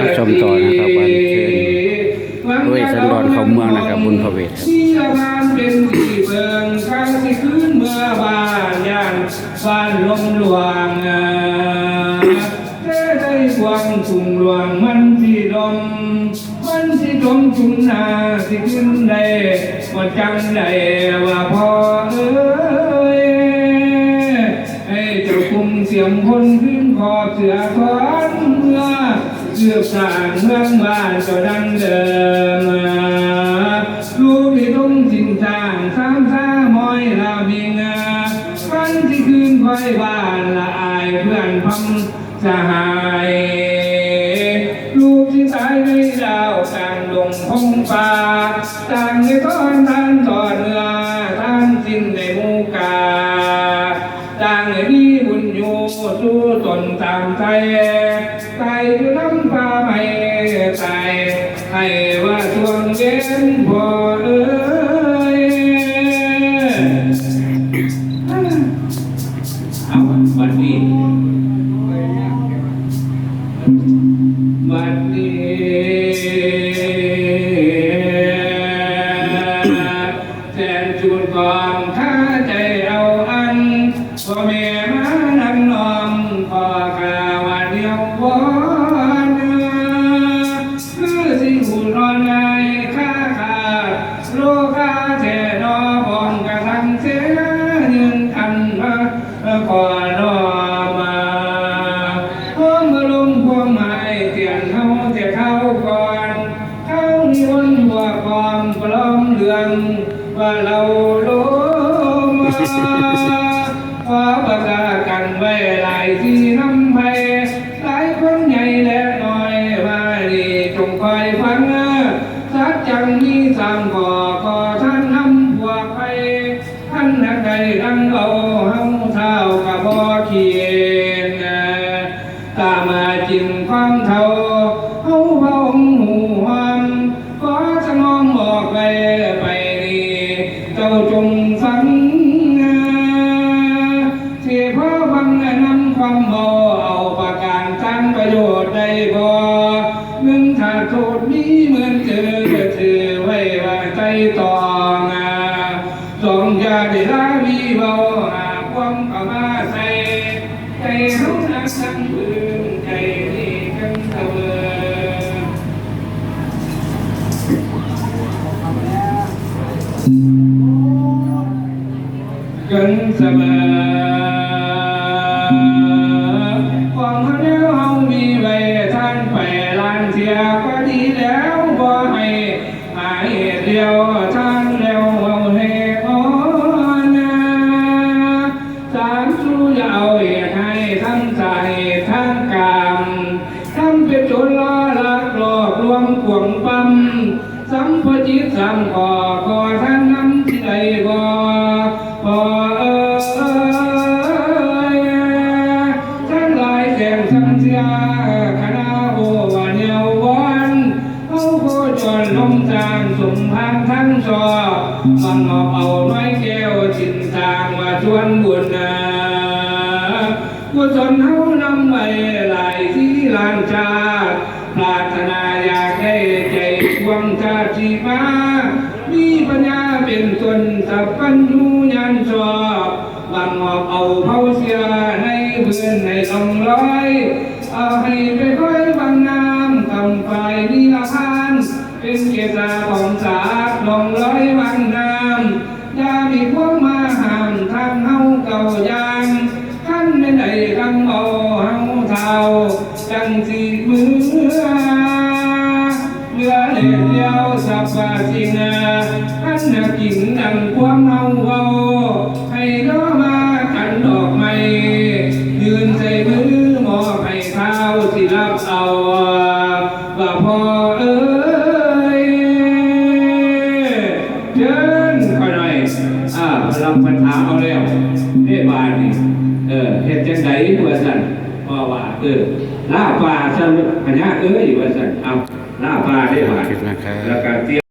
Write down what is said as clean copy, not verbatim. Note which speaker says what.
Speaker 1: มาชมต่อนะครับวันเชิญด้วยสันดอนเขาเมืองนะครับบุญพระเวท
Speaker 2: ที่งานเป็นที่เบิงข้างที่คืนเมื่อบ้านย่านบ้านลมหลวงได้หวังทุ่งหลวงมันที่ดมมันที่ดมจุนนาที่ขึ้นได้ว่าจังได้ว่าพอให้เจ้าคุมเสียงคนขึ้นคอเสือคอนเมื่อเสือสร้างเมืองบ้านก็ดังเดิมลูกที่ต้องจินจางสามซามอยลาบิงฟันที่คืนคอยบ้านละอายเพื่อนพังสหายลูกที่ตายในดาวกลางดงพงป่าต่างในตอนท่านต่อเนื้อท่านสิ้นในมูกาต่างในมีบุญอยู่สู้ตนตามใจตายอยู่น้ำฟ้าไม่ตายให้ว่าทวงเย็นพอเอาวันนี้วันนี้แทนจูนกองข้าใจเอาอันพ่อแม่มานังนอมพ่อกาวันเดียววันคือสิ่งหุ่นรอนไงข้าขาดโลกาแทนอบอนกระทังเสียยืนอันก่อนนอมาห้องมาลงพวงไม้เตียนเฮาเตียเข้าก่อนเข้านิวนหัวกองปลอมเรืองว่าเราโลมาขอประกาศกันไว้หลายที่น้ำไปหลายคนใหญ่และน้อยมาดีจงคอยฟังสัจจังมีสามก่อท่านนำพวกไปท่านนักใดดังเอาเฮาเท่ากับบ่เขียนตามาจินความเท่าเฮาเบาหูหอมขอจะมองบอกไปดีเจ้าจงฟังที่พ่อฟังนำความบ่เอาประการสร้างประโยชน์ได้บ่หนึ่งถ้าโทษนี้เหมือนถือไว้ว่าใจตองสองอย่าได้ละวีเบาความเข้ามาใส่ใจเฮานักทั้งพื้นใจนี่กันเสมอกันเสมอความเดียวเฮามีไว้ท่านไปล้านเสียก็ดีแล้วบ่ให้หายเดียวท่านแล้วเอาให้อ่อนสามสู้อย่าเอาเหตุให้ทั้งใจทั้งกรรมทำเป็นโจรล้อลักหลอกลวงกวงปั๊มสัมพจิตสัมขอท่านนำที่ใดบ่พอท่านหลายแสงสังเสียคณะโอวันเยาวันเอาโคจรลมจางสมพันทั้งสอบมันออกเอาไม้แก้วจินทางมาชวนบุญกุศลเฮานำไปหลายที่ลานชาติปรารถนาอยากได้ใจควงชาติมามีปัญญาเป็นส่วนสัพพัญญูญาณชอบบังออกเอาเผาเสียในเพื่อนในลองร้อยเอาให้ไปค่อยบังน้ำทำไฟนิรพานเป็นเกียรติของสาลองร้อยบังน้ำอย่ามีพวกมาห้ามทางเฮาเก่ายางท่านไม่ได้กำเอาเฮาเท่าจังสีมือเมื่อเล็ดเดียวสับว่าจริงท่านน่ะกินดังความเฮาเอาให้น้อมาขันดอกไม้ยืนใส่มือหมอให้เท้าสิรับเอาว่าพอเชิญค่อยหน่อยรับปัญหาเอาแล้วได้บานนี่เฮ็ดจังไดว่าซั่นเพราะว่าลาป่าซั่นพญาว่าซั่นเอาลาป่าได้บาดแล้วก็